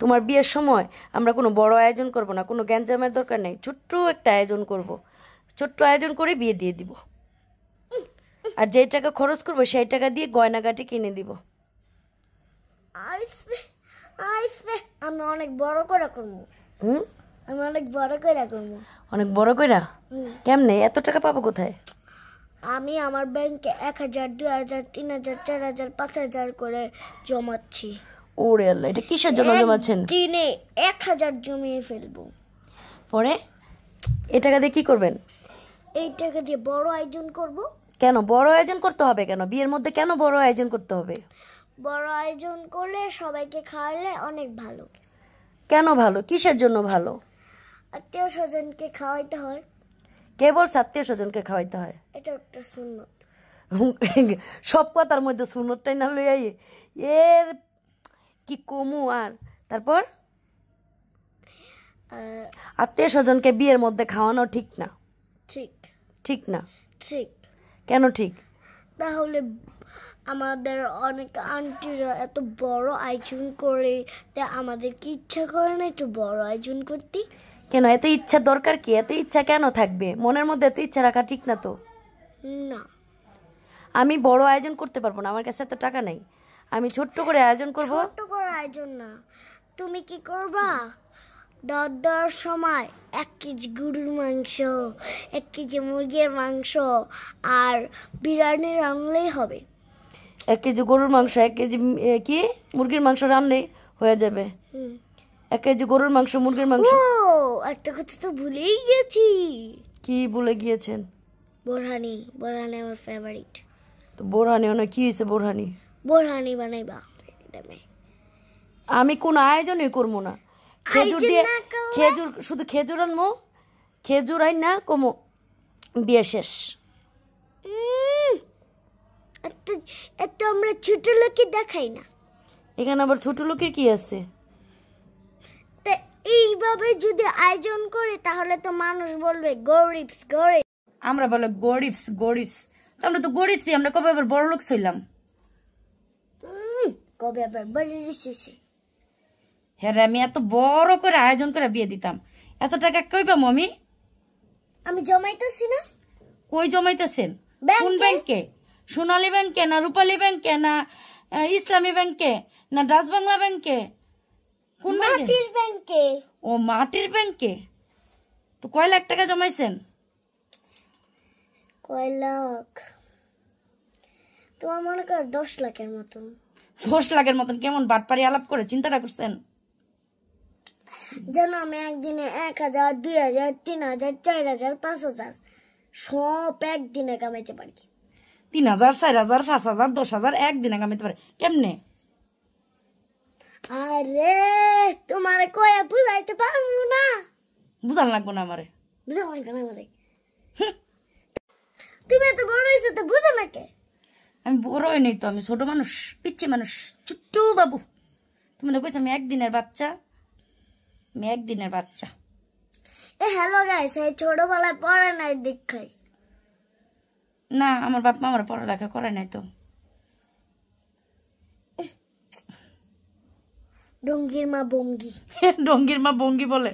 তোমার বিয়ের সময় আমরা কোনো বড় আয়োজন করব না, কোনো গ্যাঞ্জামের দরকার নেই, ছোট্ট একটা আয়োজন করব, ছোট্ট আয়োজন করে বিয়ে দিয়ে দিব। আর যেই টাকা খরচ করবো সেই টাকা দিয়ে গয়নাগাটি কিনে দিব। আমি অনেক বড় করে করবো। আমি অনেক বড় করে করবো। অনেক বড় কইরা? কেমনে এত টাকা পাবো কোথায়? আমি আমার ব্যাংকে 1000, 2000, 3000, 4000, 5000 করে জমাচ্ছি। ওরে আল্লাহ, এটা কিসের জন্য জমাচ্ছেন? দিনে 1000 জমিয়ে ফেলবো। পরে এই টাকা দিয়ে কি করবেন? এই টাকা দিয়ে বড় আয়োজন করব। কেন বড় আয়োজন করতে হবে? কেন বিয়ের মধ্যে কেন বড় আয়োজন করতে হবে? বড় আয়োজন করলে সবাইকে খাওয়ালে অনেক ভালো। কেন ভালো? কিসের জন্য ভালো? আত্মীয় স্বজনকে খাওয়াইতে হয়। কে বলছে আত্মীয় স্বজনকে খাওয়াইতে হয়? এটা একটা সুন্নত। সব কথার মধ্যে সুন্নতটাই না লইয়া এর কি কমু। আর তারপর আত্মীয় স্বজনকে বিয়ের মধ্যে খাওয়ানো ঠিক না। ঠিক। ঠিক না? ঠিক। কেন ঠিক? তাহলে আমাদের অনেক আন্টিরা এত বড় আয়োজন করে, তা আমাদের কি ইচ্ছা করে না একটু বড় আয়োজন করতে? কেন এত ইচ্ছা দরকার কি? এত ইচ্ছা কেন থাকবে মনের মধ্যে? এত ইচ্ছা রাখা ঠিক না তো। না, আমি বড় আয়োজন করতে পারবো না, আমার কাছে এত টাকা নাই। আমি ছোট্ট করে আয়োজন করব। ছোট্ট করে আয়োজন না, তুমি কি করবা? দেওয়ার সময় 1 কেজি গরুর মাংস, 1 কেজি মুরগির মাংস আর বিরিয়ানি রান্নলেই হবে। 1 কেজি গরুর মাংস, 1 কেজি কি মুরগির মাংস রান্নলেই হয়ে যাবে? 1 কেজি গরুর মাংস, মুরগির মাংস। ও একটা কথা তো ভুলেই গেছি। কি ভুলে গিয়েছেন? বোরহানি। বোরহানি আমার ফেভারিট। তো বোরহানি অনেক কি হয়েছে? বোরহানি বানাইবা। আমি কোন আয়োজনই করবো না। খেজুর দিয়ে খেজুর, শুধু খেজুর আনবো, খেজুর আই না কমো, বিয়ে শেষ। এত আমরা ছোট লোকই দেখাই না। এখানে আবার ছোট লোকের কি আছে? তা এইভাবে যদি আয়োজন করে তাহলে তো মানুষ বলবে গরিবস গরিব। আমরা বলে গরিবস গরিবস, তো আমরা তো গরিবস, আমরা কবে আবার বড় লোক ছিলাম? কবে আবার বড় লোক? হ্যাঁ, আমি এত বড় করে আয়োজন করে বিয়ে দিতাম, এত টাকা কই পাবো আমি? আমি জমাইতেছি না। কই জমাইতেছেন? কোন ব্যাংকে? সোনালী ব্যাংকে না রূপালী ব্যাংকে না ইসলামী ব্যাংকে না ডাচ বাংলা ব্যাংকে? কোন ব্যাংকে? মাটির ব্যাংকে। ও মাটির ব্যাংকে। তো কয় লাখ টাকা জমাইছেন? কয় লাখ? তোমার মনে কর 10 লাখের মতন। 10 লাখের মতন? কেমন বাটপারি আলাপ করে চিন্তাটা করছেন? যেন আমি একদিনে 1000, 2000, 3000, 4000, 5000 সব একদিনে কামাইতে পারি। 3000, 4000, 5000, 10,000 একদিনে কামাইতে পারে কেমনে? আরে তোমার কয়ে বুঝাইতে পারবো না। বুঝান লাগবো না আমারে। বুঝান লাগবে না আমারে। তুমি এত বড় হয়েছো তো বুঝো না কে? আমি বড় হই নাই তো, আমি ছোট মানুষ, পিচ্ছি মানুষ, ছোট্ট বাবু। তুমি না কইছো আমি একদিনের বাচ্চা? আমি একদিনের বাচ্চা। হ্যালো গাইস, এই ছোটবেলায় পড়ে নাই দেখাই না, আমার বাপ মা আমার পড়ালেখা করে নাই তো। ডঙ্গির মা বঙ্গি। ডঙ্গির মা বঙ্গি বলে?